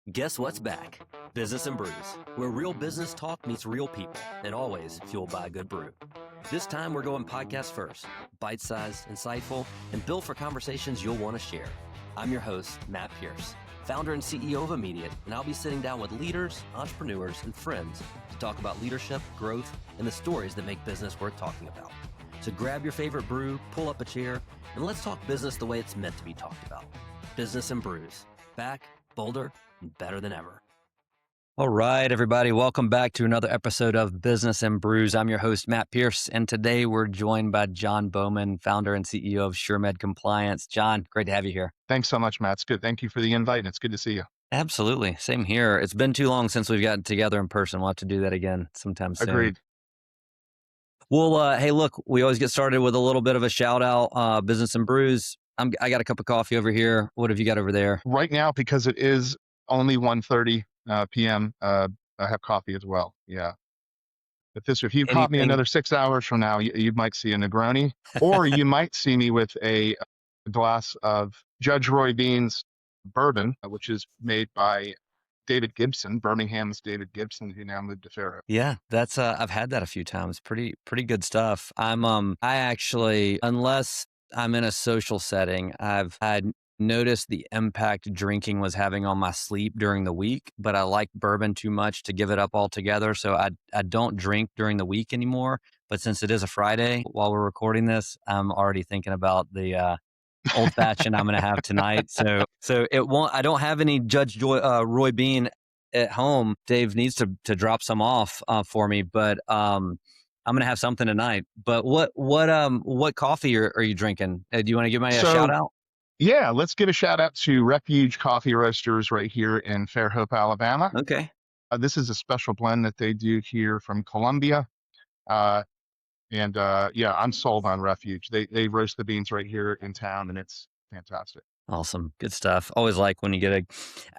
Guess what's back? Business and Brews, where real business talk meets real people, and always fueled by a good brew. This time we're going podcast first, bite-sized, insightful, and built for conversations you'll want to share. I'm your host, Matt Pierce, founder and CEO of Immediate, and I'll be sitting down with leaders, entrepreneurs, and friends to talk about leadership, growth, and the stories that make business worth talking about. So grab your favorite brew, pull up a chair, and let's talk business the way it's meant to be talked about. Business and Brews, back, bolder, and better than ever. All right, everybody, welcome back to another episode of Business and Brews. I'm your host, Matt Pierce, and today we're joined by John Bowman, founder and CEO of SureMed Compliance. John, great to have you here. Thanks so much, Matt. It's good. Thank you for the invite, and it's good to see you. Absolutely. Same here. It's been too long since we've gotten together in person. We'll have to do that again sometime soon. Agreed. Well, hey, look, we always get started with a little bit of a shout out, Business and Brews. I got a cup of coffee over here. What have you got over there? Right now, because it is only 1:30 p.m., I have coffee as well. Yeah. If you caught me another 6 hours from now, you might see a Negroni, or you might see me with a glass of Judge Roy Bean's bourbon, which is made by David Gibson, Birmingham's David Gibson, who now moved to Faro. Yeah, that's I've had that a few times. Pretty good stuff. I actually, unless I'm in a social setting, I've had noticed the impact drinking was having on my sleep during the week, but I like bourbon too much to give it up altogether. So I don't drink during the week anymore. But since it is a Friday while we're recording this, I'm already thinking about the old fashioned I'm going to have tonight. So it won't. I don't have any Judge Roy Bean at home. Dave needs to drop some off for me, but I'm going to have something tonight. But what coffee are you drinking? Do you want to give me a shout out? Yeah, let's give a shout out to Refuge Coffee Roasters right here in Fairhope, Alabama. Okay. This is a special blend that they do here from Columbia. Yeah, I'm sold on Refuge. They roast the beans right here in town, and it's fantastic. Awesome. Good stuff. Always like when you get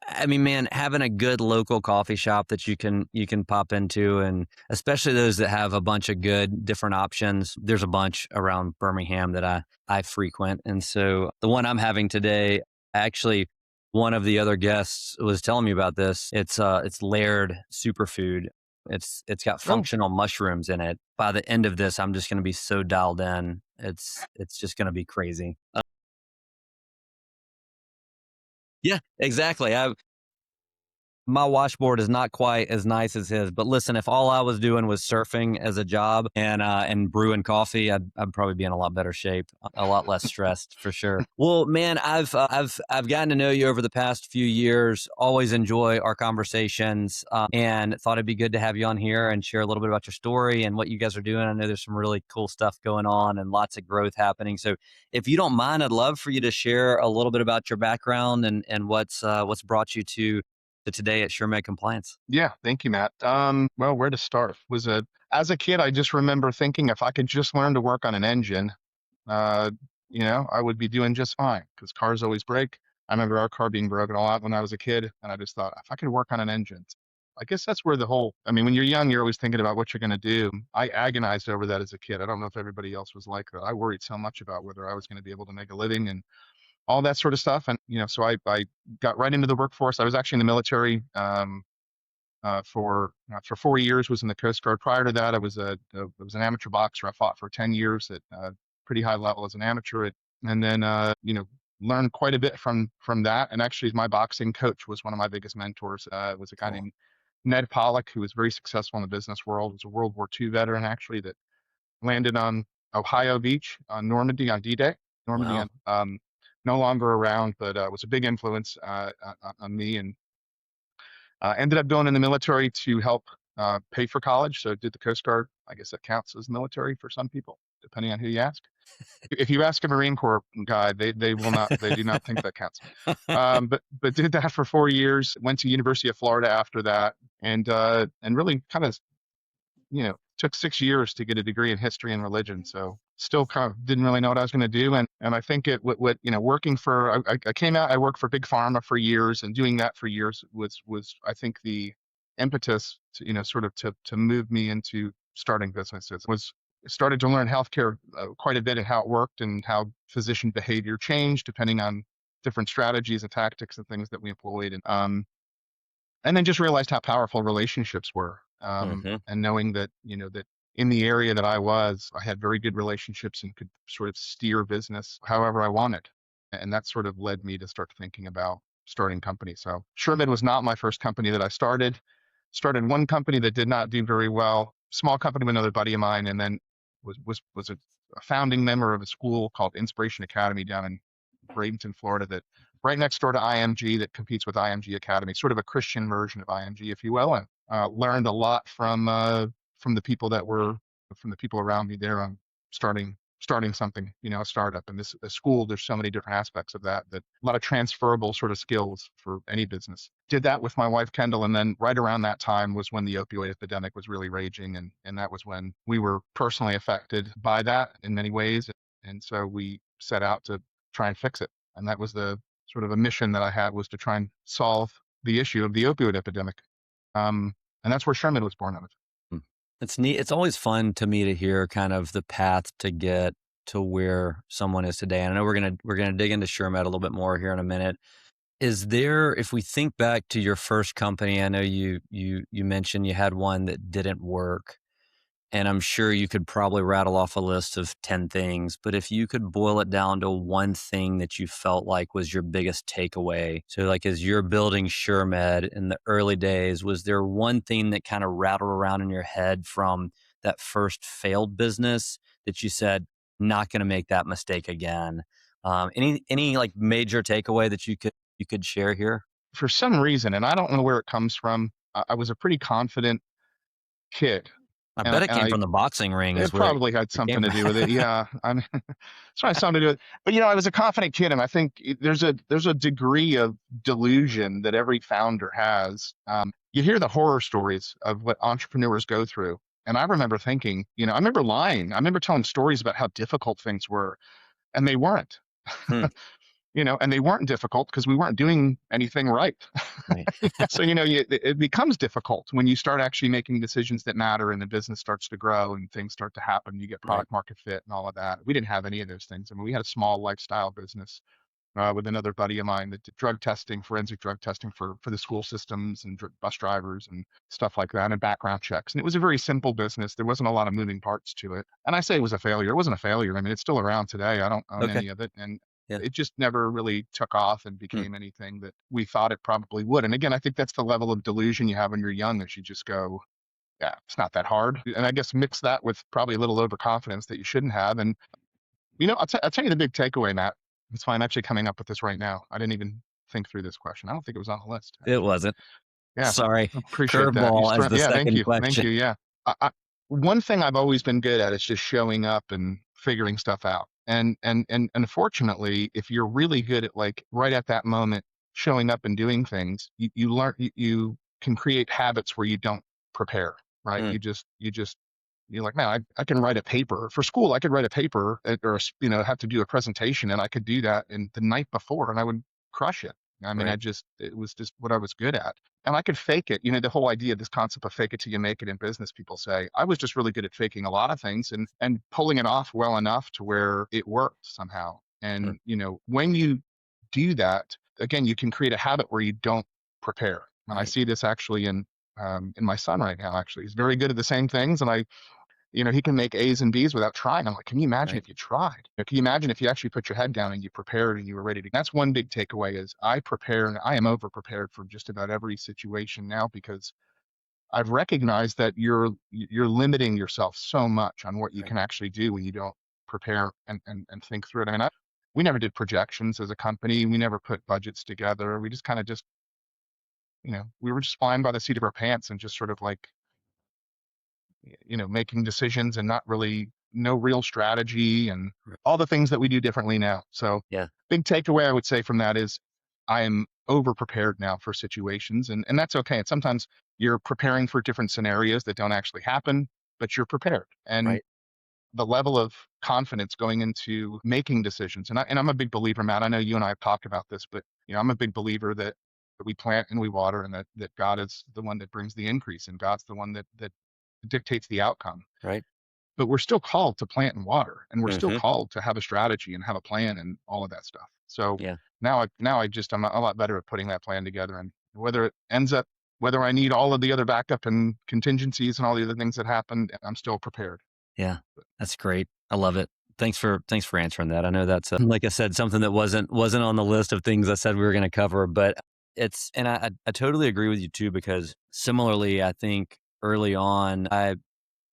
having a good local coffee shop that you can pop into, and especially those that have a bunch of good different options. There's a bunch around Birmingham that I frequent. And so the one I'm having today, actually, one of the other guests was telling me about this. It's Laird Superfood. It's got functional mushrooms in it. By the end of this, I'm just going to be so dialed in. It's just going to be crazy. Yeah, exactly. My washboard is not quite as nice as his, but listen, if all I was doing was surfing as a job and brewing coffee, I'd probably be in a lot better shape, a lot less stressed for sure. Well, man, I've gotten to know you over the past few years. Always enjoy our conversations, and thought it'd be good to have you on here and share a little bit about your story and what you guys are doing. I know there's some really cool stuff going on and lots of growth happening. So, if you don't mind, I'd love for you to share a little bit about your background and what's brought you to today at SureMed Compliance. Yeah, thank you, Matt. Well, where to start? As a kid, I just remember thinking if I could just learn to work on an engine, I would be doing just fine because cars always break. I remember our car being broken a lot when I was a kid, and I just thought if I could work on an engine, I guess that's where when you're young, you're always thinking about what you're going to do. I agonized over that as a kid. I don't know if everybody else was like that. I worried so much about whether I was going to be able to make a living and all that sort of stuff. And, so I got right into the workforce. I was actually in the military for 4 years, was in the Coast Guard. Prior to that, I was an amateur boxer. I fought for 10 years at pretty high level as an amateur. And then, learned quite a bit from that. And actually, my boxing coach was one of my biggest mentors. Was a guy named Ned Pollock, who was very successful in the business world. He was a World War II veteran, actually, that landed on Ohio Beach on Normandy on D-Day. Normandy, wow. No longer around, but was a big influence on me, and ended up going in the military to help pay for college. So did the Coast Guard. I guess that counts as military for some people, depending on who you ask. If you ask a Marine Corps guy, they will not. They do not think that counts. But did that for 4 years. Went to University of Florida after that, and really kind of took 6 years to get a degree in history and religion. So still kind of didn't really know what I was going to do. And I think working for, I came out, I worked for Big Pharma for years, and doing that for years was I think the impetus to, sort of to move me into starting businesses. Started to learn healthcare quite a bit and how it worked and how physician behavior changed depending on different strategies and tactics and things that we employed. And and then just realized how powerful relationships were. Hmm. And knowing that, that in the area that I was, I had very good relationships and could sort of steer business however I wanted. And that sort of led me to start thinking about starting companies. So SureMed was not my first company that I started. Started one company that did not do very well, small company with another buddy of mine, and then was a founding member of a school called Inspiration Academy down in Bradenton, Florida, that right next door to IMG, that competes with IMG Academy, sort of a Christian version of IMG, if you will. And learned a lot from the people that were from the people around me there on starting something, a startup. And this a school, there's so many different aspects of that, that a lot of transferable sort of skills for any business. Did that with my wife Kendall, and then right around that time was when the opioid epidemic was really raging, and that was when we were personally affected by that in many ways. And so we set out to try and fix it. And that was the sort of a mission that I had, was to try and solve the issue of the opioid epidemic. And that's where SureMed was born out of. Hmm. It's neat. It's always fun to me to hear kind of the path to get to where someone is today. And I know we're gonna dig into SureMed a little bit more here in a minute. Is there, if we think back to your first company, I know you mentioned you had one that didn't work. And I'm sure you could probably rattle off a list of 10 things, but if you could boil it down to one thing that you felt like was your biggest takeaway. So like as you're building SureMed in the early days, was there one thing that kind of rattled around in your head from that first failed business that you said, not going to make that mistake again? Any like major takeaway that you could share here? For some reason, and I don't know where it comes from, I was a pretty confident kid. I And bet it and came I from the boxing ring is it where probably had it something came to do with it. Yeah, I mean, it's probably something to do with it. But I was a confident kid, and I think there's a degree of delusion that every founder has. You hear the horror stories of what entrepreneurs go through, and I remember thinking, I remember lying. I remember telling stories about how difficult things were, and they weren't. Hmm, And they weren't difficult because we weren't doing anything right. right. So, it becomes difficult when you start actually making decisions that matter, and the business starts to grow and things start to happen. You get Right. product market fit and all of that. We didn't have any of those things. I mean, we had a small lifestyle business with another buddy of mine that did drug testing, forensic drug testing for the school systems and bus drivers and stuff like that, and background checks. And it was a very simple business. There wasn't a lot of moving parts to it. And I say it was a failure. It wasn't a failure. I mean, it's still around today. I don't own Okay. any of it. And Yeah. it just never really took off and Hmm. became anything that we thought it probably would. And again, I think that's the level of delusion you have when you're young, that you just go, yeah, it's not that hard. And I guess mix that with probably a little overconfidence that you shouldn't have. And I'll tell you the big takeaway, Matt. That's why I'm actually coming up with this right now. I didn't even think through this question. I don't think it was on the list, It actually. wasn't. Yeah, Sorry. appreciate that. Curveball as the Yeah, thank second you. Thank question. you. Yeah. One thing I've always been good at is just showing up and figuring stuff out. And unfortunately, if you're really good at, like, right at that moment showing up and doing things, you learn, you can create habits where you don't prepare, right? Mm, You're like, man, I can write a paper for school. I could write a paper or have to do a presentation, and I could do that in the night before, and I would crush it. I mean, right. it was just what I was good at. And I could fake it. The whole idea, this concept of fake it till you make it in business, people say, I was just really good at faking a lot of things and pulling it off well enough to where it worked somehow. Mm, And, when you do that, again, you can create a habit where you don't prepare. And I right. see this actually in my son right now. Actually, he's very good at the same things, and he can make A's and B's without trying. I'm like, can you imagine Right. if you tried? Can you imagine if you actually put your head down and you prepared and you were ready to? That's one big takeaway, is I prepare, and I am over prepared for just about every situation now, because I've recognized that you're limiting yourself so much on what you Right. can actually do when you don't prepare and think through it. I mean, we never did projections as a company. We never put budgets together. We just kind of we were just flying by the seat of our pants and just sort of like, making decisions, and not really, no real strategy, and Right. all the things that we do differently now. So Yeah. big takeaway I would say from that is I am over prepared now for situations, and that's okay. And sometimes you're preparing for different scenarios that don't actually happen, but you're prepared. And Right. the level of confidence going into making decisions. And I'm a big believer, Matt. I know you and I have talked about this, but I'm a big believer that we plant and we water, and that God is the one that brings the increase, and God's the one that dictates the outcome. Right. But we're still called to plant and water, and we're still Hmm. called to have a strategy and have a plan and all of that stuff. So Yeah. now I'm a lot better at putting that plan together, and whether it ends up whether I need all of the other backup and contingencies and all the other things that happened, I'm still prepared. Yeah, that's great. I love it. Thanks for answering that. I know that's like I said, something that wasn't on the list of things I said we were going to cover, but and I totally agree with you too, because similarly, I think early on,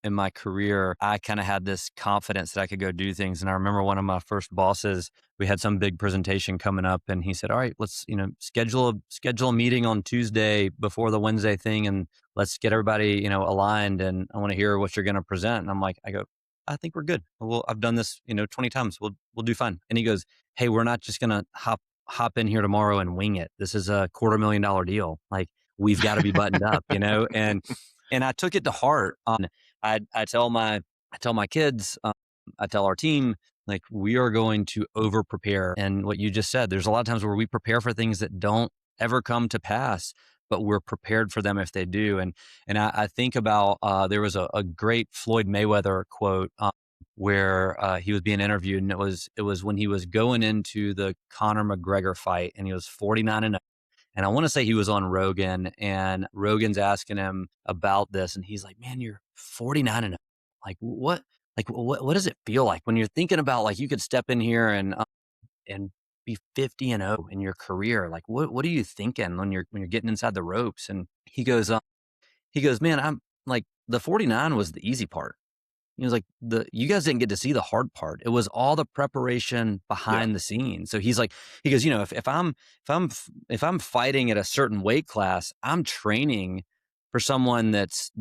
in my career, I kind of had this confidence that I could go do things. And I remember one of my first bosses, we had some big presentation coming up, and he said, all right, let's, schedule a meeting on Tuesday before the Wednesday thing, and let's get everybody, aligned. And I want to hear what you're going to present. And I go, I think we're good. Well, I've done this, 20 times. We'll do fine. And he goes, hey, we're not just going to hop in here tomorrow and wing it. This is a $250,000 deal. Like, we've got to be buttoned up, and I took it to heart. I tell my kids, I tell our team, like, we are going to over prepare. And what you just said, there's a lot of times where we prepare for things that don't ever come to pass, but we're prepared for them if they do. And I think about, there was a great Floyd Mayweather quote, where he was being interviewed, and it was when he was going into the Conor McGregor fight, and he was 49-0. And I want to say he was on Rogan, and Rogan's asking him about this, and he's like, man, you're 49-0. Like, what does it feel like when you're thinking about, like, you could step in here and be 50-0 in your career? Like, what are you thinking when you're getting inside the ropes? And he goes, man, I'm like, the 49 was the easy part. He was like, you guys didn't get to see the hard part. It was all the preparation Yeah. behind the scenes. So he goes, if I'm fighting at a certain weight class, I'm training for someone that's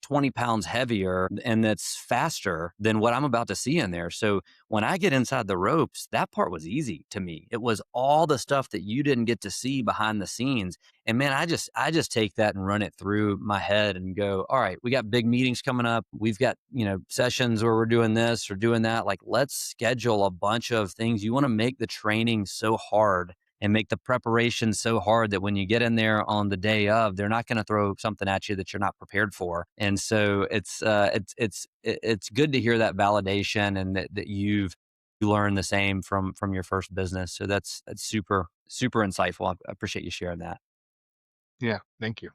20 pounds heavier and that's faster than what I'm about to see in there. So when I get inside the ropes, that part was easy to me. It was all the stuff that you didn't get to see behind the scenes. And man, I just take that and run it through my head and go, all right, we got big meetings coming up. We've got, sessions where we're doing this or doing that. Like, let's schedule a bunch of things. You want to make the training so hard and make the preparation so hard that when you get in there on the day of, they're not going to throw something at you that you're not prepared for. And so it's good to hear that validation, and that you learned the same from your first business. So that's super, super insightful. I appreciate you sharing that. Yeah. Thank you.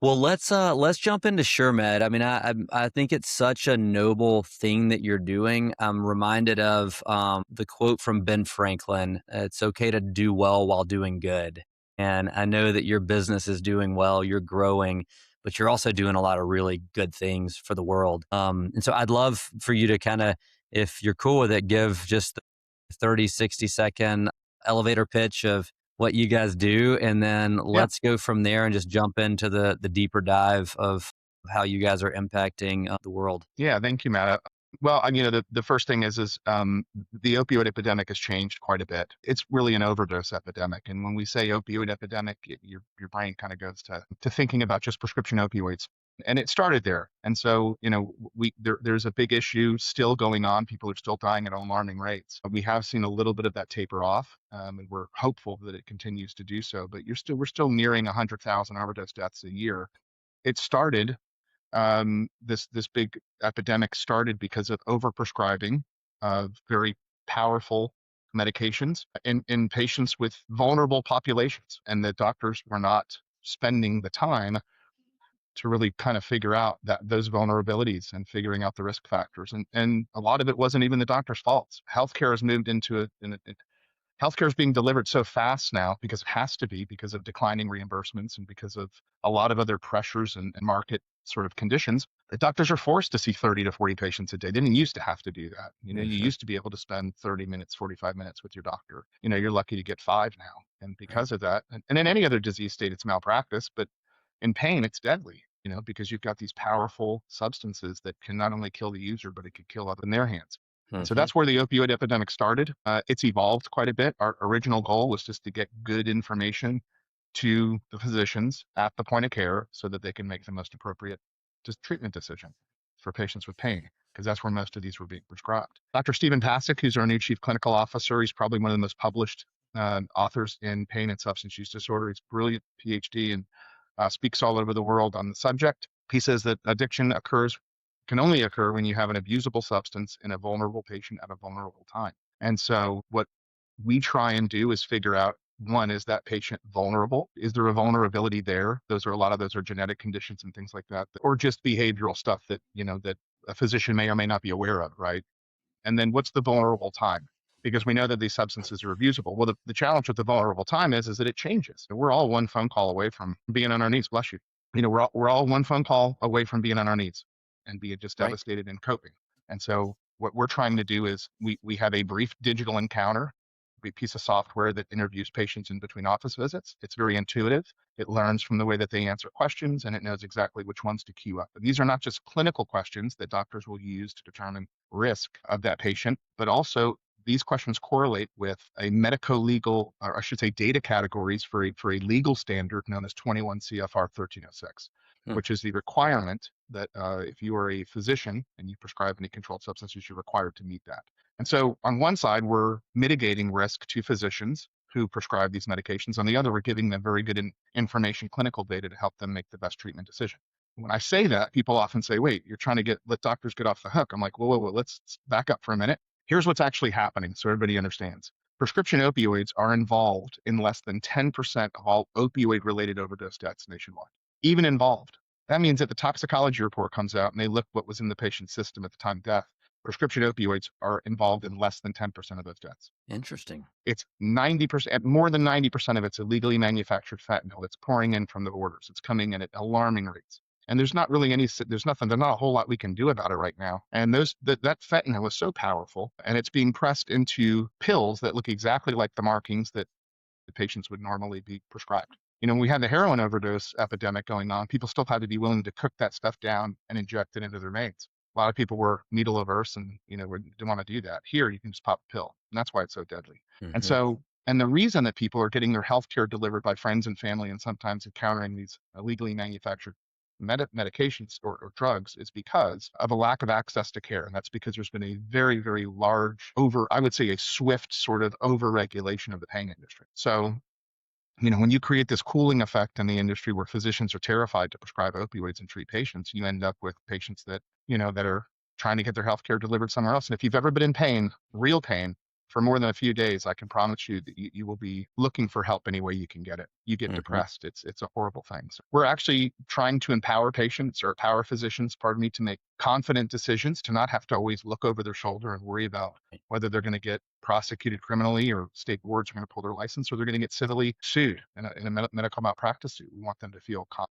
Well, let's jump into SureMed. I mean, I think it's such a noble thing that you're doing. I'm reminded of the quote from Ben Franklin: "It's okay to do well while doing good." And I know that your business is doing well, you're growing, but you're also doing a lot of really good things for the world. And so I'd love for you to kind of, if you're cool with it, give just the 30, 60-second elevator pitch of what you guys do, and then Yeah. let's go from there and just jump into the deeper dive of how you guys are impacting the world. Yeah. Thank you, Matt. Well, the first thing is the opioid epidemic has changed quite a bit. It's really an overdose epidemic. And when we say opioid epidemic, your brain kind of goes to thinking about just prescription opioids. And it started there. And so, there's a big issue still going on. People are still dying at alarming rates. We have seen a little bit of that taper off, and we're hopeful that it continues to do so. But we're still nearing 100,000 overdose deaths a year. It started this big epidemic started because of overprescribing of very powerful medications in patients with vulnerable populations, and the doctors were not spending the time to really kind of figure out those vulnerabilities and figuring out the risk factors. And a lot of it wasn't even the doctor's fault. Healthcare has moved into healthcare is being delivered so fast now because it has to be, because of declining reimbursements and because of a lot of other pressures and market sort of conditions, that doctors are forced to see 30 to 40 patients a day. They didn't used to have to do that. You used to be able to spend 30 minutes, 45 minutes with your doctor. You're lucky to get 5 now. And because of that, and in any other disease state, it's malpractice, but in pain, it's deadly, because you've got these powerful substances that can not only kill the user, but it could kill others in their hands. And so that's where the opioid epidemic started. It's evolved quite a bit. Our original goal was just to get good information to the physicians at the point of care so that they can make the most appropriate treatment decision for patients with pain, because that's where most of these were being prescribed. Dr. Stephen Pasek, who's our new chief clinical officer, he's probably one of the most published authors in pain and substance use disorder. He's a brilliant PhD and speaks all over the world on the subject. He says that addiction can only occur when you have an abusable substance in a vulnerable patient at a vulnerable time. And so what we try and do is figure out one, is that patient vulnerable? Is there a vulnerability there? A lot of those are genetic conditions and things like that, or just behavioral stuff that, that a physician may or may not be aware of, right? And then what's the vulnerable time? Because we know that these substances are abusable. Well, the challenge with the vulnerable time is that it changes. We're all one phone call away from being on our knees. Bless you. We're all one phone call away from being on our knees and being just Right. devastated and coping. And so what we're trying to do is we have a brief digital encounter, a piece of software that interviews patients in between office visits. It's very intuitive. It learns from the way that they answer questions, and it knows exactly which ones to queue up. And these are not just clinical questions that doctors will use to determine risk of that patient, but also these questions correlate with a medico-legal, or I should say data categories for a legal standard known as 21 CFR 1306, Hmm. which is the requirement that if you are a physician and you prescribe any controlled substances, you're required to meet that. And so on one side, we're mitigating risk to physicians who prescribe these medications. On the other, we're giving them very good information, clinical data to help them make the best treatment decision. When I say that, people often say, wait, you're trying to let doctors get off the hook. I'm like, whoa, let's back up for a minute. Here's what's actually happening so everybody understands. Prescription opioids are involved in less than 10% of all opioid-related overdose deaths nationwide, even involved. That means that the toxicology report comes out and they look what was in the patient's system at the time of death. Prescription opioids are involved in less than 10% of those deaths. Interesting. It's 90%, more than 90% of it's illegally manufactured fentanyl that's pouring in from the borders. It's coming in at alarming rates. And there's not a whole lot we can do about it right now. And that fentanyl is so powerful, and it's being pressed into pills that look exactly like the markings that the patients would normally be prescribed. When we had the heroin overdose epidemic going on, people still had to be willing to cook that stuff down and inject it into their veins. A lot of people were needle averse and, didn't want to do that. Here, you can just pop a pill, and that's why it's so deadly. And Hmm. so, and the reason that people are getting their health care delivered by friends and family and sometimes encountering these illegally manufactured medications or drugs is because of a lack of access to care. And that's because there's been a very, very large I would say a swift sort of over-regulation of the pain industry. So, when you create this cooling effect in the industry where physicians are terrified to prescribe opioids and treat patients, you end up with patients that are trying to get their healthcare delivered somewhere else. And if you've ever been in pain, real pain, for more than a few days, I can promise you that you will be looking for help any way you can get it. You get Hmm. depressed. It's a horrible thing. So we're actually trying to empower patients, or empower physicians, pardon me, to make confident decisions, to not have to always look over their shoulder and worry about whether they're going to get prosecuted criminally or state boards are going to pull their license, or they're going to get civilly sued in a medical malpractice suit. We want them to feel confident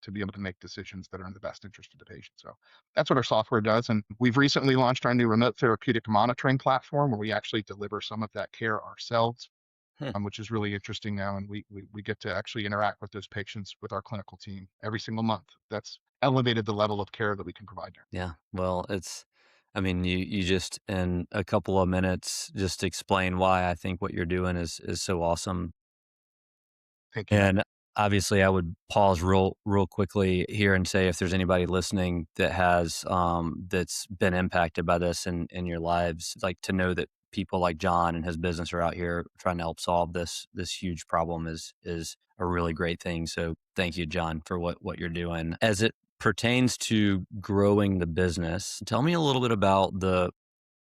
to be able to make decisions that are in the best interest of the patient. So that's what our software does. And we've recently launched our new remote therapeutic monitoring platform where we actually deliver some of that care ourselves, Hmm. which is really interesting now. And we get to actually interact with those patients with our clinical team every single month. That's elevated the level of care that we can provide there. Yeah. Well, I mean, you just in a couple of minutes just explain why I think what you're doing is so awesome. Thank you. And obviously, I would pause real quickly here and say, if there's anybody listening that has that's been impacted by this in your lives, like, to know that people like John and his business are out here trying to help solve this huge problem is a really great thing. So thank you, John, for what you're doing. As it pertains to growing the business, tell me a little bit about the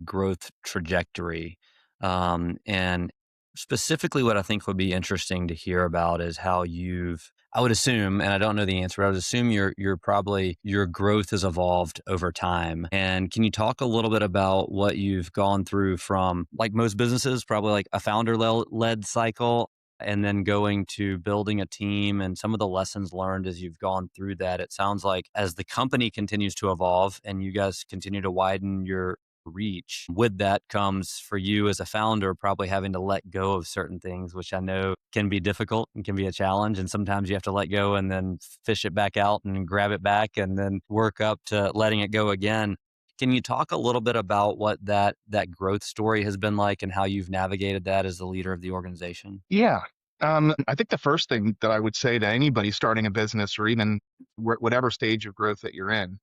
growth trajectory. And specifically, what I think would be interesting to hear about is how I would assume, and I don't know the answer, but I would assume your growth has evolved over time. And can you talk a little bit about what you've gone through from, like most businesses, probably like a founder led cycle, and then going to building a team and some of the lessons learned as you've gone through that? It sounds like as the company continues to evolve and you guys continue to widen your reach, with that comes, for you as a founder, probably having to let go of certain things, which I know can be difficult and can be a challenge. And sometimes you have to let go and then fish it back out and grab it back and then work up to letting it go again. Can you talk a little bit about what that growth story has been like and how you've navigated that as the leader of the organization? Yeah. I think the first thing that I would say to anybody starting a business, or even whatever stage of growth that you're in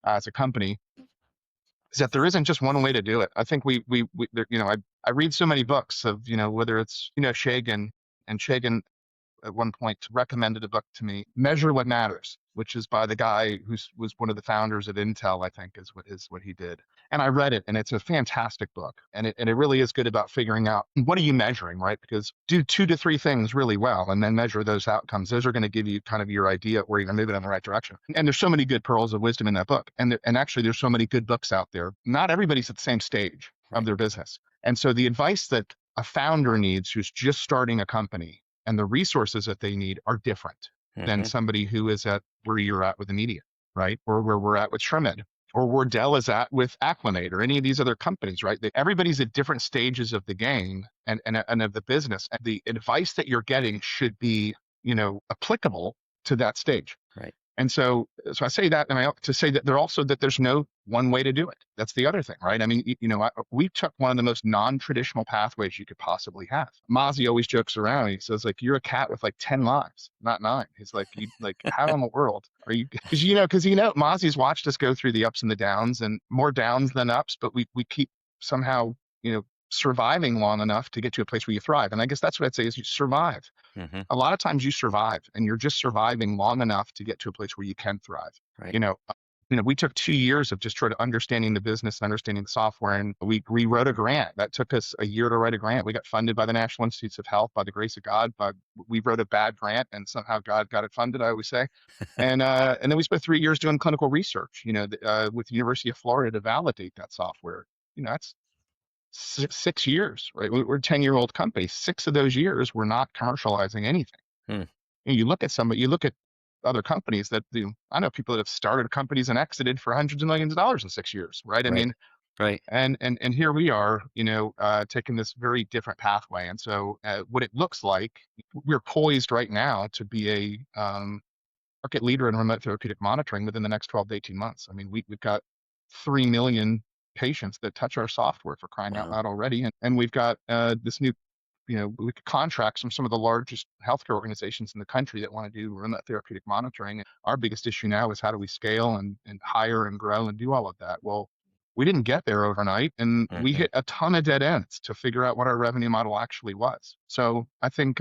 as a company, is that there isn't just one way to do it. I think I read so many books of, whether it's, Shagan, and Shagan at one point recommended a book to me, Measure What Matters, which is by the guy who was one of the founders at Intel, I think is what he did. And I read it, and it's a fantastic book. And it really is good about figuring out what are you measuring, right? Because do 2 to 3 things really well and then measure those outcomes. Those are going to give you kind of your idea where you're going to move it in the right direction. And there's so many good pearls of wisdom in that book. And actually, there's so many good books out there. Not everybody's at the same stage of their business. And so the advice that a founder needs who's just starting a company and the resources that they need are different than somebody who is at where you're at with Immediate, right? Or where we're at with SureMed, or where Dell is at with Acclimate, or any of these other companies, right? Everybody's at different stages of the game and of the business. And the advice that you're getting should be, applicable to that stage. Right. And so I say that, and to say that there's no one way to do it. That's the other thing, right? I mean, we took one of the most non-traditional pathways you could possibly have. Mozzie always jokes around. He says, like, you're a cat with like 10 lives, not 9. He's like, how in the world are you? Because Mozzie's watched us go through the ups and the downs, and more downs than ups, but we keep somehow, surviving long enough to get to a place where you thrive. And I guess that's what I'd say is you survive. A lot of times you survive, and you're just surviving long enough to get to a place where you can thrive. Right. We took 2 years of just sort of understanding the business and understanding the software, and we wrote a grant. That took us a year to write a grant. We got funded by the National Institutes of Health, by the grace of God. But we wrote a bad grant, and somehow God got it funded, I always say. And then we spent 3 years doing clinical research, with the University of Florida to validate that software. That's 6 years, right? We're a 10-year-old company. 6 of those years, we're not commercializing anything. You look at other companies that do. I know people that have started companies and exited for hundreds of millions of dollars in 6 years, right? I mean, right. And here we are, taking this very different pathway. And so what it looks like, we're poised right now to be a market leader in remote therapeutic monitoring within the next 12 to 18 months. I mean, we've got 3 million patients that touch our software, for crying out loud already. And we've got this new, we could contracts from some of the largest healthcare organizations in the country that want to do remote therapeutic monitoring. And our biggest issue now is how do we scale and hire and grow and do all of that? Well, we didn't get there overnight, and we hit a ton of dead ends to figure out what our revenue model actually was. So I think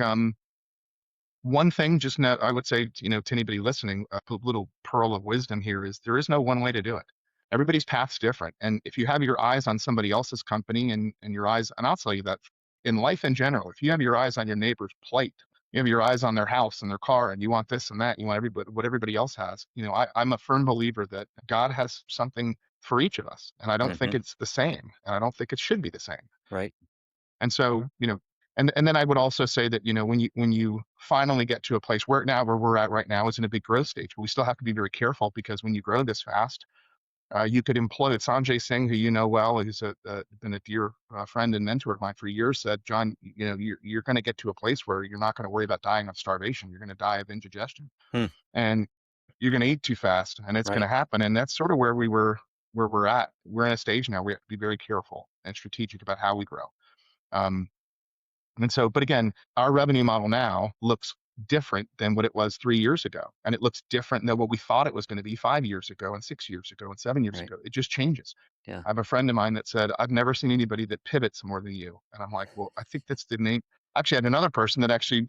one thing, I would say, to anybody listening, a little pearl of wisdom here is there is no one way to do it. Everybody's path's different. And if you have your eyes on somebody else's company and your eyes, and I'll tell you that in life in general, if you have your eyes on your neighbor's plate, you have your eyes on their house and their car, and you want this and that, you want what everybody else has. I'm a firm believer that God has something for each of us. And I don't think it's the same. And I don't think it should be the same. Right. And so, and then I would also say that, when you finally get to a place where we're at right now is in a big growth stage, but we still have to be very careful, because when you grow this fast, you could implode. Sanjay Singh, who you know well, who's been a dear friend and mentor of mine for years, said, John, you're going to get to a place where you're not going to worry about dying of starvation. You're going to die of indigestion, and you're going to eat too fast, and it's going to happen. And that's sort of where we're at. We're in a stage now. We have to be very careful and strategic about how we grow. And so, but again, our revenue model now looks different than what it was 3 years ago. And it looks different than what we thought it was going to be 5 years ago and 6 years ago and 7 years ago. It just changes. Yeah. I have a friend of mine that said, I've never seen anybody that pivots more than you. And I'm like, well, I think that's the name. Actually, I had another person that actually,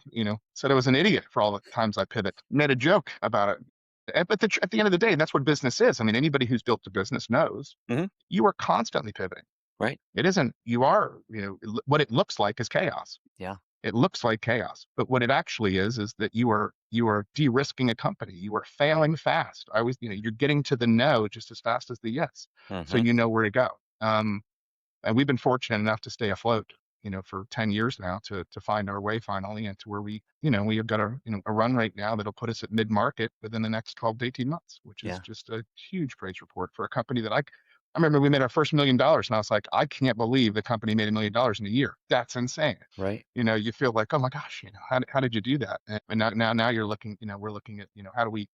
said I was an idiot for all the times I pivot. Made a joke about it. But at the end of the day, that's what business is. I mean, anybody who's built a business knows you are constantly pivoting. Right. It isn't, you are, what it looks like is chaos. Yeah. It looks like chaos, but what it actually is that you are de-risking a company. You are failing fast. You're getting to the no just as fast as the yes. So you know where to go. And we've been fortunate enough to stay afloat, for 10 years now to find our way finally, and to where we have got a run rate now that'll put us at mid-market within the next 12 to 18 months, which is just a huge praise report for a company that I remember we made our first $1 million, and I was like, I can't believe the company made $1 million in a year. That's insane. Right. You feel like, oh my gosh, how did you do that? And now you're looking, we're looking at, how do we,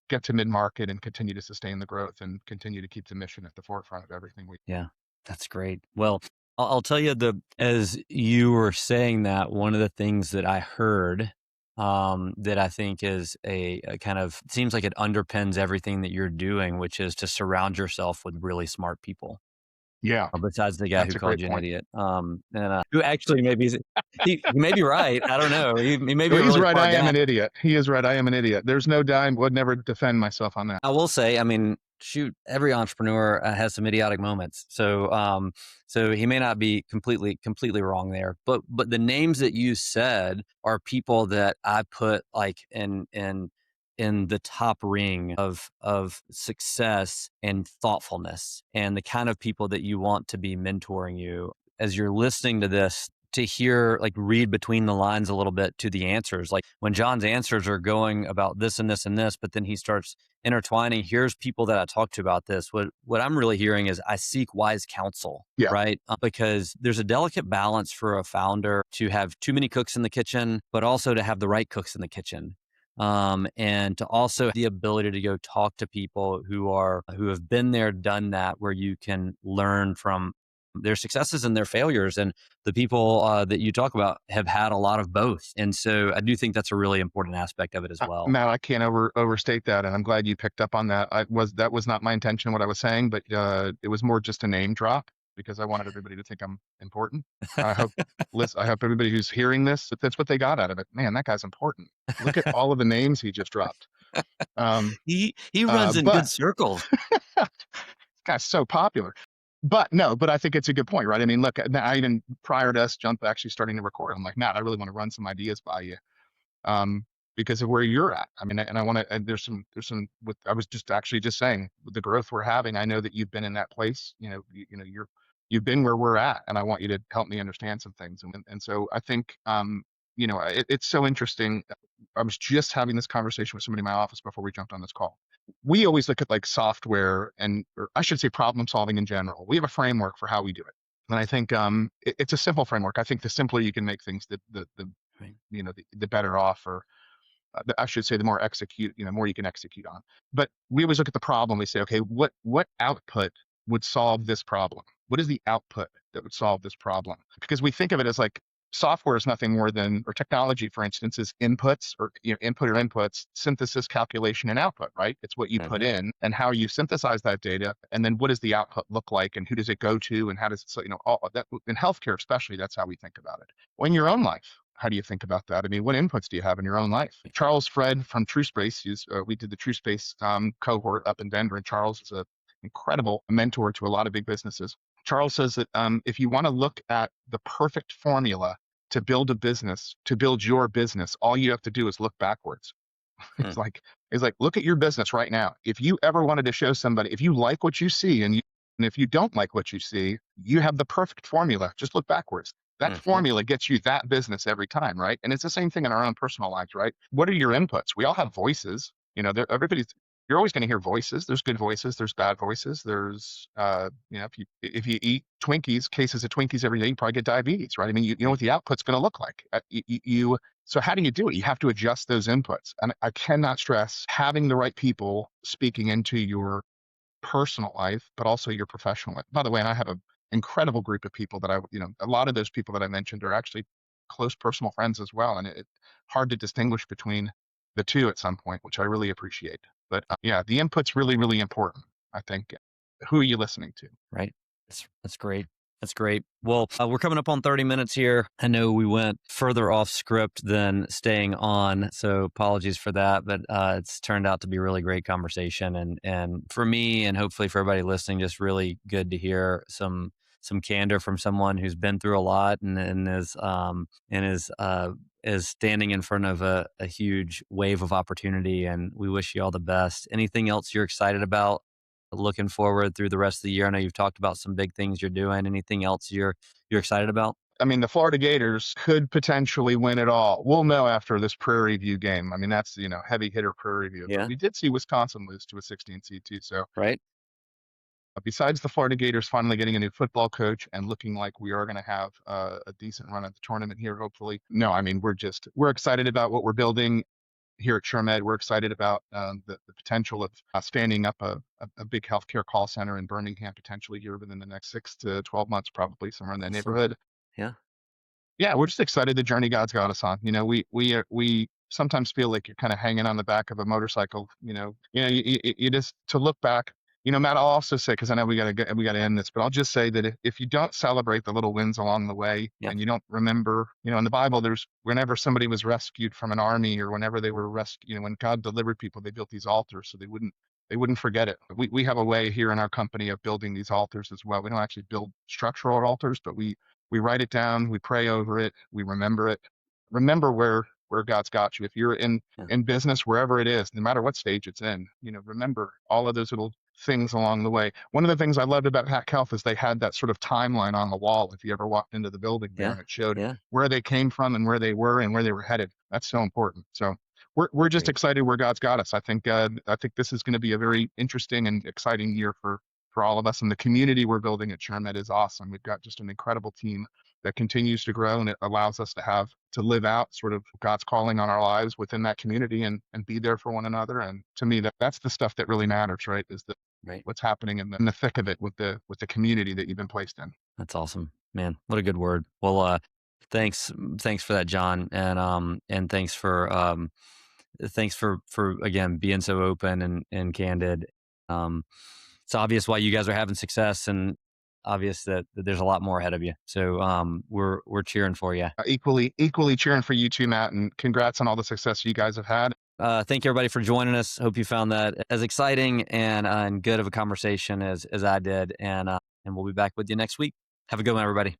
get to mid-market and continue to sustain the growth and continue to keep the mission at the forefront of everything we. Yeah, that's great. Well, I'll tell you, as you were saying that, one of the things that I heard that I think is a kind of, seems like it underpins everything that you're doing, which is to surround yourself with really smart people. Yeah, besides the guy who that's a called great you an point. idiot. And who actually maybe he may be right. I don't know. He may be Well, a he's really right. smart I am guy. an idiot. He is right. I am an idiot. There's no doubt. I would never defend myself on that. I will say, I mean, shoot, every entrepreneur has some idiotic moments. So he may not be completely wrong there. But the names that you said are people that I put like in the top ring of success and thoughtfulness, and the kind of people that you want to be mentoring you as you're listening to this, to hear, like, read between the lines a little bit to the answers. Like when John's answers are going about this and this and this, but then he starts intertwining, here's people that I talked to about this. What I'm really hearing is I seek wise counsel, Yeah. right? Because there's a delicate balance for a founder to have too many cooks in the kitchen, but also to have the right cooks in the kitchen. And to also have the ability to go talk to people who have been there, done that, where you can learn from their successes and their failures. And the people that you talk about have had a lot of both. And so I do think that's a really important aspect of it as well. Matt, I can't overstate that, and I'm glad you picked up on that. That was not my intention, what I was saying, but it was more just a name drop because I wanted everybody to think I'm important. I hope, I hope everybody who's hearing this, that's what they got out of it. Man, that guy's important. Look at all of the names he just dropped. He runs in good But circles. this guy's so popular. But no, but I think it's a good point, right? I mean, look, I even prior to us actually starting to record, I'm like, Matt, I really want to run some ideas by you. um, because of where you're at. I mean, and I want to, and there's some, with, I was just actually just saying with the growth we're having, I know that you've been in that place, you know, you've been where we're at, and I want you to help me understand some things. And so I think, it's so interesting. I was just having this conversation with somebody in my office before we jumped on this call. We always look at like software or I should say problem solving in general. We have a framework for how we do it. And I think it's a simple framework. I think the simpler you can make things, the Right. the better off, or I should say, the more more you can execute on. But we always look at the problem. We say, okay, what output would solve this problem? What is the output that would solve this problem? Because we think of it as like software is nothing more than, or technology, for instance, is inputs, or input or inputs, synthesis, calculation, and output, right? It's what you put in and how you synthesize that data, and then what does the output look like, and who does it go to, and how does it, so all of that in healthcare especially, that's how we think about it. Well, in your own life, how do you think about that? I mean, what inputs do you have in your own life? Charles Fred from TrueSpace, we did the TrueSpace cohort up in Denver, and Charles is an incredible mentor to a lot of big businesses. Charles says that if you want to look at the perfect formula to build a business, to build your business, all you have to do is look backwards. It's like, look at your business right now. If you ever wanted to show somebody, if you like what you see, and if you don't like what you see, you have the perfect formula. Just look backwards. That formula gets you that business every time, right? And it's the same thing in our own personal lives, right? What are your inputs? We all have voices. You're always going to hear voices. There's good voices. There's bad voices. There's, if you eat Twinkies, cases of Twinkies every day, you probably get diabetes, right? I mean, you know what the output's going to look like. So how do you do it? You have to adjust those inputs. And I cannot stress having the right people speaking into your personal life, but also your professional life. By the way, and I have an incredible group of people that a lot of those people that I mentioned are actually close personal friends as well. And it's hard to distinguish between the two at some point, which I really appreciate. But yeah, the input's really, really important. I think, who are you listening to? Right. That's great. That's great. Well, we're coming up on 30 minutes here. I know we went further off script than staying on, so apologies for that. But it's turned out to be a really great conversation, and for me, and hopefully for everybody listening, just really good to hear some candor from someone who's been through a lot and is standing in front of a huge wave of opportunity. And we wish you all the best. Anything else you're excited about looking forward through the rest of the year? I know you've talked about some big things you're doing. Anything else you're excited about? I mean, the Florida Gators could potentially win it all. We'll know after this Prairie View game. I mean, that's, heavy hitter Prairie View. But Yeah. we did see Wisconsin lose to a 16 seed too. So Right. besides the Florida Gators finally getting a new football coach and looking like we are going to have a decent run at the tournament here, hopefully. No, I mean, we're excited about what we're building here at SureMed. We're excited about the potential of standing up a big healthcare call center in Birmingham potentially here within the next 6 to 12 months, probably somewhere in that neighborhood. Yeah. Yeah, we're just excited the journey God's got us on. We sometimes feel like you're kind of hanging on the back of a motorcycle. You just to look back. Matt, I'll also say, because I know we gotta end this, but I'll just say that if you don't celebrate the little wins along the way, Yeah. and you don't remember, in the Bible, there's whenever somebody was rescued from an army, or whenever they were rescued, when God delivered people, they built these altars so they wouldn't forget it. We have a way here in our company of building these altars as well. We don't actually build structural altars, but we write it down, we pray over it, we remember it. Remember where God's got you. If you're Yeah. in business, wherever it is, no matter what stage it's in, remember all of those little things along the way. One of the things I loved about Hack Health is they had that sort of timeline on the wall. If you ever walked into the building there, Yeah. and it showed Yeah. where they came from and where they were and where they were headed. That's so important. So we're just Great. excited where God's got us. I think this is going to be a very interesting and exciting year for all of us, and the community we're building at SureMed is awesome. We've got just an incredible team that continues to grow, and it allows us to live out sort of God's calling on our lives within that community, and be there for one another. And to me, that's the stuff that really matters, right? Is Right. what's happening in the thick of it with the community that you've been placed in. That's awesome, man. What a good word. Well, thanks for that, John, and thanks for again being so open and candid. Um, it's obvious why you guys are having success, and obvious that there's a lot more ahead of you. So we're cheering for you. Equally cheering for you too, Matt, and congrats on all the success you guys have had. Thank you everybody for joining us. Hope you found that as exciting and good of a conversation as I did, and we'll be back with you next week. Have a good one, everybody.